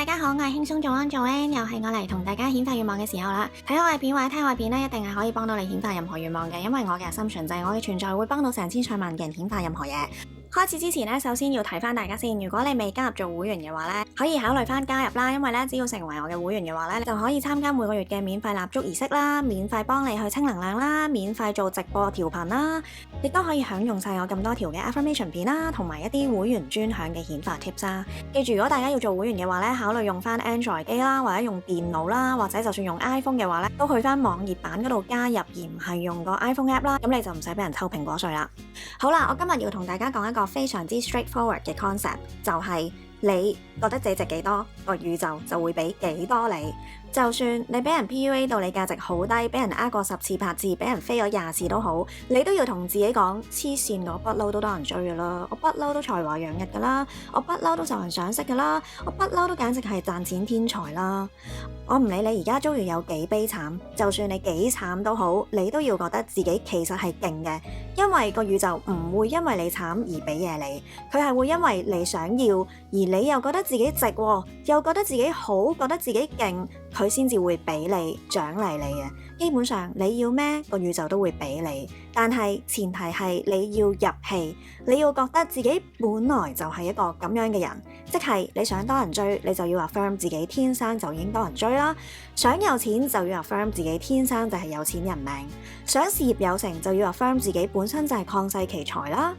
大家好，我係輕鬆做安做 N， 又係我嚟同大家顯化願望嘅時候啦。睇我嘅片或者聽我嘅片一定係可以幫到你顯化任何願望嘅，因為我嘅心存就係我嘅存在會幫到成千上萬嘅人顯化任何嘢。開始之前呢，首先要提翻大家先，如果你未加入做會員嘅話呢，可以考慮翻加入啦，因為呢，只要成為我嘅會員嘅話呢，你就可以參加每個月嘅免費蠟燭儀式啦，免費幫你去清能量啦，免費做直播調頻啦，亦都可以享用晒我咁多條嘅 affirmation 片啦，同埋一啲會員專享嘅顯化 tips 啦。記住，如果大家要做會員嘅話呢，考慮用翻 Android 機啦，或者用電腦啦，或者就算用 iPhone 嘅話呢，都去翻網頁版嗰度加入，而唔係用個 iPhone app 啦，咁你就唔使俾人偷蘋果稅啦。好啦，我今日要同大家講一個非常之 straightforward 嘅 concept， 就係你覺得自己值幾多，個宇宙就會俾幾多你。就算你俾人 PUA 到你價值好低，俾人呃過10次8次，俾人飛咗20次都好，你都要同自己講，黐線，我不嬲都多人追噶啦，我不嬲都才華洋溢噶啦，我不嬲都受人賞識噶啦，我不嬲都簡直係賺錢天才啦。我唔理你而家遭遇有幾悲慘，就算你幾慘都好，你都要覺得自己其實係勁嘅，因為個宇宙唔會因為你慘而俾嘢你，佢係會因為你想要，而你又覺得自己值，又覺得自己好，覺得自己勁，佢先至會俾你獎勵你嘅。基本上你要咩，個宇宙都會俾你，但係前提係你要入戲，你要覺得自己本來就係一個咁樣嘅人，即係你想多人追，你就要 affirm 自己天生就已經多人追啦；想有錢就要 affirm 自己天生就係有錢人命；想事業有成就要 affirm 自己本身就係曠世奇才啦。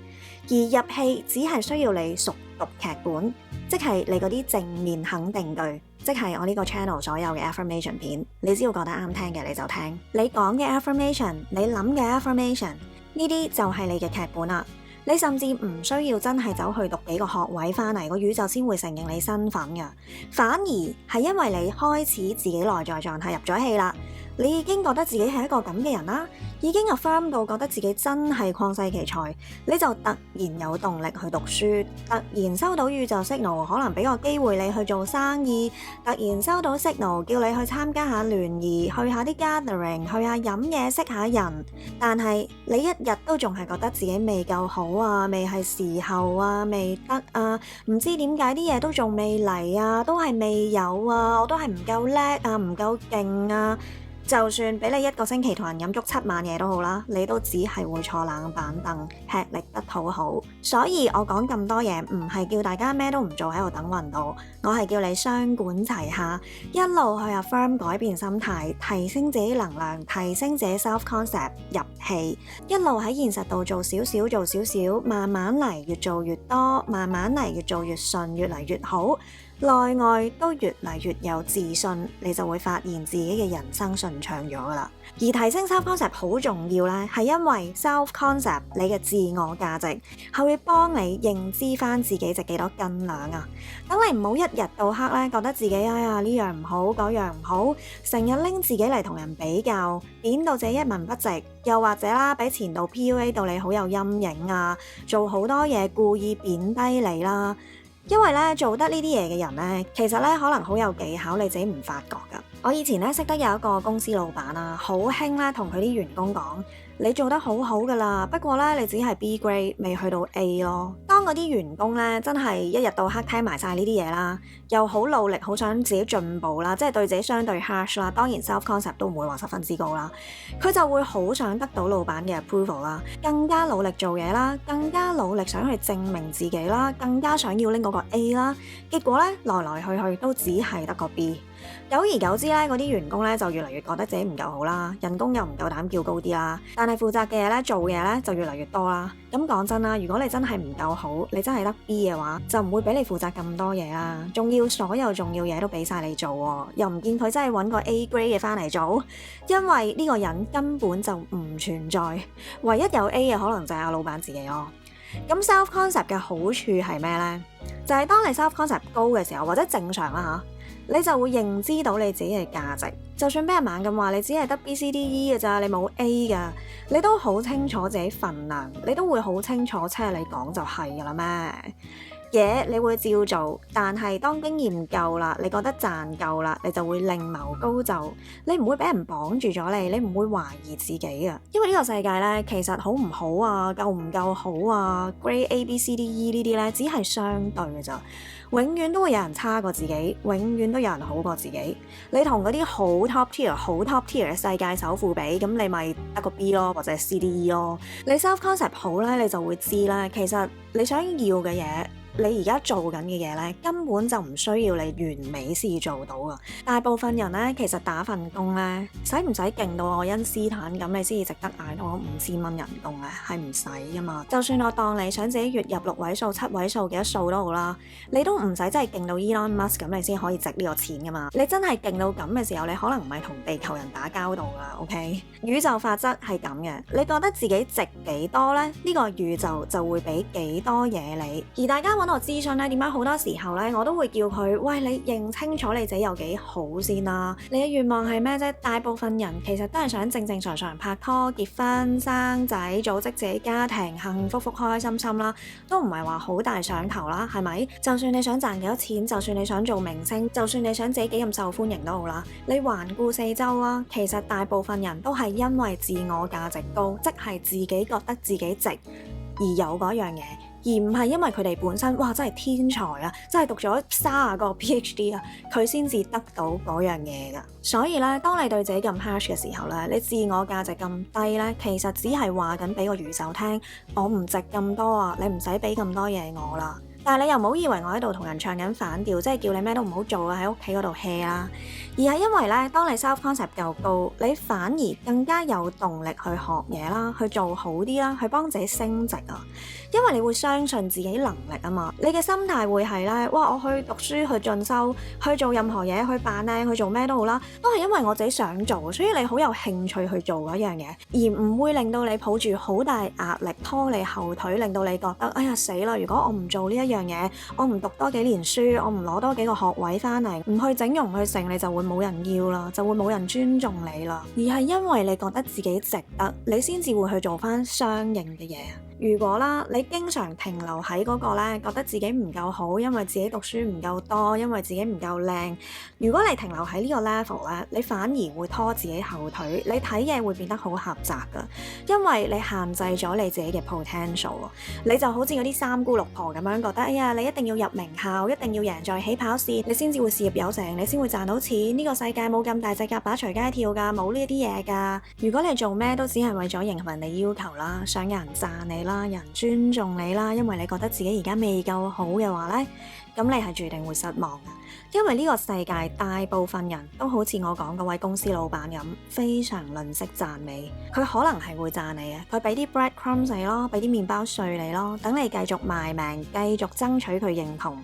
而入戲只係需要你熟讀劇本，即係你嗰啲正面肯定句，即係我呢個 channel 所有嘅 affirmation 片，你只要覺得啱聽嘅你就聽，你講嘅 affirmation， 你諗嘅 affirmation， 呢啲就係你嘅劇本啦。你甚至唔需要真係走去讀幾個學位翻嚟，個宇宙先會承認你身份㗎，反而係因為你開始自己內在狀態入咗戲啦，你已經覺得自己係一個咁嘅人啦，已經 affirm 到覺得自己真係曠世奇才，你就突然有動力去讀書，突然收到宇宙 signal， 可能俾個機會你去做生意，突然收到 signal 叫你去參加下聯誼，去下啲 gathering， 去下飲嘢識下人，但係你一日都仲係覺得自己未夠好啊，未係時候啊，未得啊，唔知點解啲嘢都仲未嚟啊，都係未有啊，我都係唔夠叻啊，唔夠勁啊。就算俾你1個星期同人飲足7晚嘢都好啦，你都只係會坐冷板凳，吃力不討好。所以我講咁多嘢，唔係叫大家咩都唔做喺度等運到，我係叫你雙管齊下，一路去affirm改變心態，提升自己能量，提升自己 self concept 入戲，一路喺現實度做少少做少少，慢慢嚟，越做越多，慢慢嚟，越做越順，越嚟越好，內外都越嚟越有自信，你就會發現自己嘅人生順暢咗噶啦。而提升 self concept 好重要咧，係因為 self concept 你嘅自我價值係會幫你認知翻自己值幾多斤兩啊。等你唔好一日到黑咧覺得自己哎呀呢樣唔好嗰樣唔好，成日拎自己嚟同人比較，貶到自己一文不值，又或者啦俾前度 PUA 到你好有陰影啊，做好多嘢故意貶低你啦。因為咧做得呢啲嘢嘅人咧，其實咧可能好有技巧，你自己唔發覺噶。我以前咧識得有一個公司老闆啦，好興咧同佢啲員工講，你做得好好噶啦，不過咧你只係 B grade， 未去到 A 咯。當嗰啲員工咧真係一日到黑聽埋晒呢啲嘢啦，又好努力，好想自己進步啦，即係對自己相對 harsh 啦，當然 self concept 都唔會話十分之高啦，佢就會好想得到老闆嘅 approval 啦，更加努力做嘢啦，更加努力想去證明自己啦，更加想要拎嗰個 A 啦，結果咧來來去去都只係得個 B。久而久之咧，嗰啲員工咧就越嚟越覺得自己唔夠好啦，人工又唔夠膽叫高啲啦，但係負責嘅嘢咧做嘢咧就越嚟越多啦。咁講真啦，如果你真係唔夠好，你真係得 B 嘅話，就唔會俾你負責咁多嘢啦，仲要所有重要嘢都俾晒你做喎，又唔見佢真係揾個 A grade 嘅翻嚟做，因為呢個人根本就唔存在，唯一有 A 嘅可能就係阿老闆自己咯。咁 self concept 嘅好處係咩呢？就係當你 self concept 高嘅時候，或者正常啦嚇，你就會認知到你自己嘅價值。就算俾人猛咁話你只係得 B、C、D、E 嘅咋，你冇 A 㗎，你都好清楚自己份量，你都會好清楚，即係你講就係㗎啦咩？嘢你會照做，但係當經驗夠啦，你覺得賺夠啦，你就會另謀高就，你唔會俾人綁住咗你唔會懷疑自己啊。因為呢個世界呢，其實好唔好啊，夠唔夠好啊，Grade A B C D E 呢啲呢，只係相對嘅咋。永遠都會有人差過自己，永遠都有人好過自己。你同嗰啲好 top tier 嘅世界首富比，咁你咪得個 B 咯，或者 C D E 咯。你 self concept 好咧，你就會知咧，其實你想要嘅嘢，你而家做緊嘅嘢咧，根本就唔需要你完美先做到噶。大部分人咧，其實打份工咧，使唔使勁到愛因斯坦咁，你先至值得嗌到5000蚊人工咧？係唔使噶嘛。就算我當你想自己月入6位數、7位數幾多數都好啦，你都唔使真係勁到 Elon Musk 咁，你先可以值呢個錢噶嘛。你真係勁到咁嘅時候，你可能唔係同地球人打交道噶。OK， 宇宙法則係咁嘅，你覺得自己值幾多咧？呢個宇宙就會俾幾多嘢你。而大家揾我諮詢咧，點解好多時候咧，我都會叫佢，喂，你認清楚你自己有幾好先啦。你嘅願望係咩啫？大部分人其實都係想正正常常拍拖、結婚、生仔、組織自己家庭，幸福福、開開心心啦，都唔係話好大上頭啦，係咪？就算你想賺幾多錢，就算你想做明星，就算你想自己幾咁受歡迎都好啦，你環顧四周啦，其實大部分人都係因為自我價值高，即係自己覺得自己值而有嗰樣嘢。而唔係因為佢哋本身哇真係天才啊，真係讀咗30個 PhD 啊，佢先至得到嗰樣嘢㗎。所以咧，當你對自己咁 harsh 嘅時候咧，你自我價值咁低咧，其實只係話緊俾個宇宙聽，我唔值咁多啊，你唔使俾咁多嘢我啦。但係你又唔好以為我喺度同人唱緊反調，即係叫你咩都唔好做啊，喺屋企嗰度 hea 啦。而係因為咧，當你 self concept 夠高，你反而更加有動力去學嘢啦，去做好啲啦，去幫自己升值啊。因為你會相信自己能力啊嘛，你嘅心態會係咧，哇！我去讀書去進修去做任何嘢，去扮靚去做咩都好啦，都係因為我自己想做，所以你好有興趣去做嗰樣嘢，而唔會令到你抱住好大壓力拖你後腿，令到你覺得哎呀死啦！如果我唔做呢一樣嘢，我唔讀多幾年書，我唔攞多幾個學位翻嚟，唔去整容去成，你就會冇人要啦，就會冇人尊重你啦。而係因為你覺得自己值得，你先至會去做翻相應嘅嘢。如果啦，你經常停留喺嗰個咧，覺得自己唔夠好，因為自己讀書唔夠多，因為自己唔夠靚。如果你停留喺呢個 level 咧，你反而會拖自己後腿，你睇嘢會變得好狹窄噶，因為你限制咗你自己嘅 potential。你就好似嗰啲三姑六婆咁樣覺得，哎呀，你一定要入名校，一定要贏在起跑線，你先至會事業有成，你先會賺到錢。呢個世界冇咁大隻蛤乸隨街跳噶，冇呢啲嘢噶。如果你做咩都只係為咗迎合人哋要求啦，想有人讚你啦，人尊重你啦，因為你覺得自己而家未夠好嘅話呢，咁你係注定會失望嘅。因為呢個世界大部分人都好似我講嗰位公司老闆咁，非常吝嗇讚美。佢可能係會讚你嘅，佢俾啲 bread crumbs 你咯，俾啲麵包碎你咯，等你繼續賣命，繼續爭取佢認同。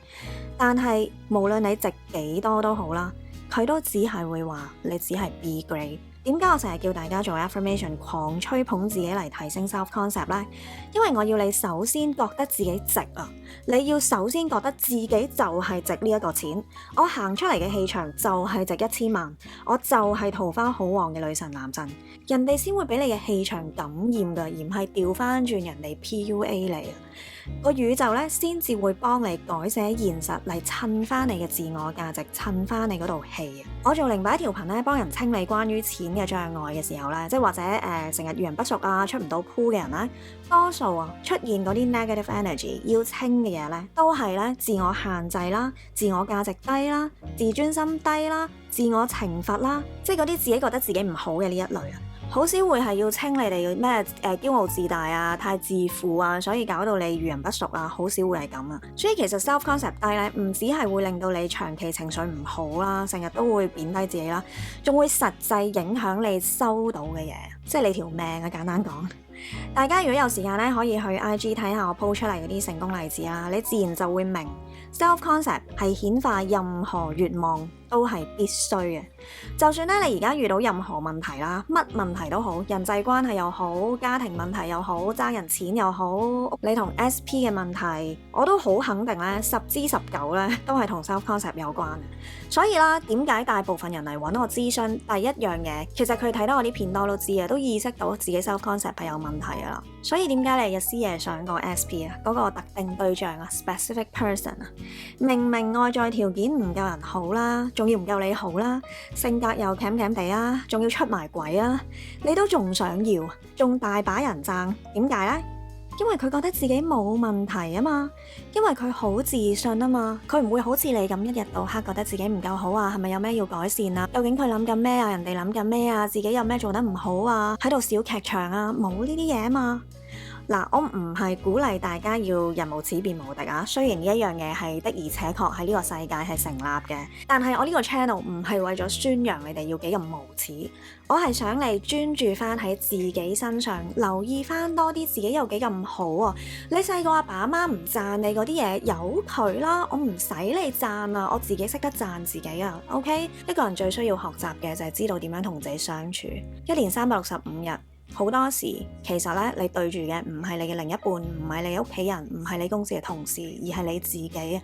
但係無論你值幾多都好啦，佢都只係會話你只係 B grade。點解我成日叫大家做 affirmation 狂吹捧自己嚟提升 self concept 呢？因為我要你首先覺得自己值啊！你要首先覺得自己就係值呢一個錢，我行出嚟嘅氣場就係值1000萬，我就係桃花好旺嘅女神男神，人哋先會俾你嘅氣場感染噶，而唔係調翻轉人哋 PUA 你啊！個宇宙咧先至會幫你改寫現實嚟襯翻你嘅自我價值，襯翻你嗰道氣啊！我做靈擺調頻咧，幫人清理關於錢嘅障礙嘅時候咧，即係或者成日遇人不淑啊，出唔到鋪嘅人咧，多數啊出現嗰啲 negative energy 要清嘅嘢咧，都係咧自我限制啦、自我價值低啦、自尊心低啦、自我懲罰啦，即係嗰啲自己覺得自己唔好嘅呢一類啊。好少會係要清你哋咩驕傲自大啊、太自負啊，所以搞到你遇人不淑啊，好少會係咁啊。所以其實 self concept 低咧，唔只係會令到你長期情緒唔好啦，成日都會貶低自己啦，仲會實際影響你收到嘅嘢，即係你條命啊！簡單講，大家如果有時間咧，可以去 IG 睇下我 po 出嚟嗰啲成功例子啦，你自然就會明 self concept 係顯化任何願望都係必須嘅。就算咧你而家遇到任何問題啦，乜問題都好，人際關係又好，家庭問題又好，爭人錢又好，你同 SP 嘅問題，我都好肯定咧10之19咧都係同 self concept 有關嘅。所以啦，點解大部分人嚟揾我諮詢？第一樣嘢，其實佢睇到我啲片多都知啊，都意識到自己 self concept 係有問題噶啦。所以點解你日思夜想個 SP 啊，嗰個特定對象啊 ，specific person 啊，明明外在條件唔夠人好啦，仲要唔夠你好啦，性格又僾僾地啦，仲要出埋軌啦，你都仲想要，仲大把人爭，點解呢？因為佢覺得自己冇問題啊嘛，因為佢好自信啊嘛，佢唔會好似你咁一日到黑覺得自己唔夠好啊，係咪有咩要改善啊？究竟佢諗緊咩啊？人哋諗緊咩啊？自己有咩做得唔好啊？喺度小劇場啊？冇呢啲嘢啊嘛。嗱，我唔係鼓勵大家要人無恥變無敵啊！雖然呢一樣嘢係的而且確喺呢個世界係成立嘅，但係我呢個 channel 唔係為咗宣揚你哋要幾咁無恥，我係想你專注翻喺自己身上，留意翻多啲自己有幾咁好啊！你細個阿爸阿媽唔讚你嗰啲嘢，由佢啦，我唔使你讚啊，我自己識得讚自己啊 ！OK， 一個人最需要學習嘅就係知道點樣同自己相處，一年365日。好多時其實咧，你對住嘅唔係你嘅另一半，唔係你屋企人，唔係你公司嘅同事，而係你自己。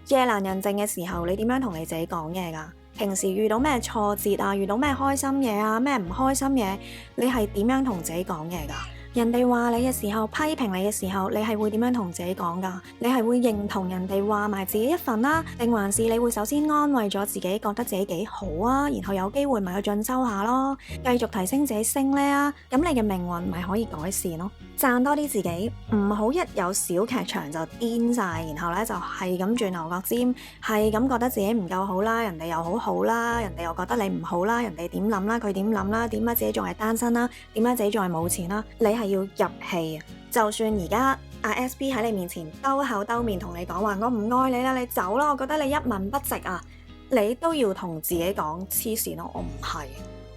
夜闌人靜嘅時候，你點樣同你自己講嘢㗎？平時遇到咩挫折啊，遇到咩開心嘢啊，咩唔開心嘢，你係點樣同自己講嘢㗎？人哋話你嘅時候，批評你嘅時候，你係會點樣同自己講㗎？你係會認同人哋話埋自己一份啦，定還是你會首先安慰咗自己，覺得自己幾好啊，然後有機會咪去進修下咯，繼續提升自己升呢啊，咁你嘅命運咪可以改善咯。讚多啲自己，唔好一有小劇場就癲晒，然後咧就係咁轉牛角尖，係咁覺得自己唔夠好啦，人哋又好好啦，人哋又覺得你唔好啦，人哋點諗啦，佢點諗啦，點解自己仲係單身啦，點解自己仲係冇錢啦，你係要入戲啊！就算而家阿 SP 喺你面前兜口兜面同你講話，我唔愛你啦，你走啦，我覺得你一文不值啊，你都要同自己講黐線咯，我唔係。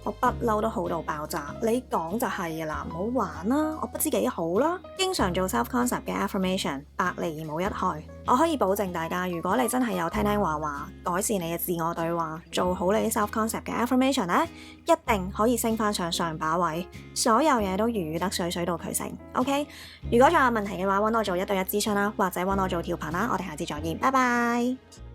我不嬲都好到爆炸，你講就係啦，唔好玩啦，我不知幾好啦。經常做 self concept 嘅 affirmation，百利而無一害。我可以保證大家，如果你真係有聽聽話話，改善你嘅自我對話，做好你啲 self concept 嘅 affirmation 咧，一定可以升翻上把位，所有嘢都如魚得水，水到渠成。OK， 如果仲有問題嘅話，揾我做1對1諮詢啦，或者揾我做調頻啦。我哋下次再見，拜拜。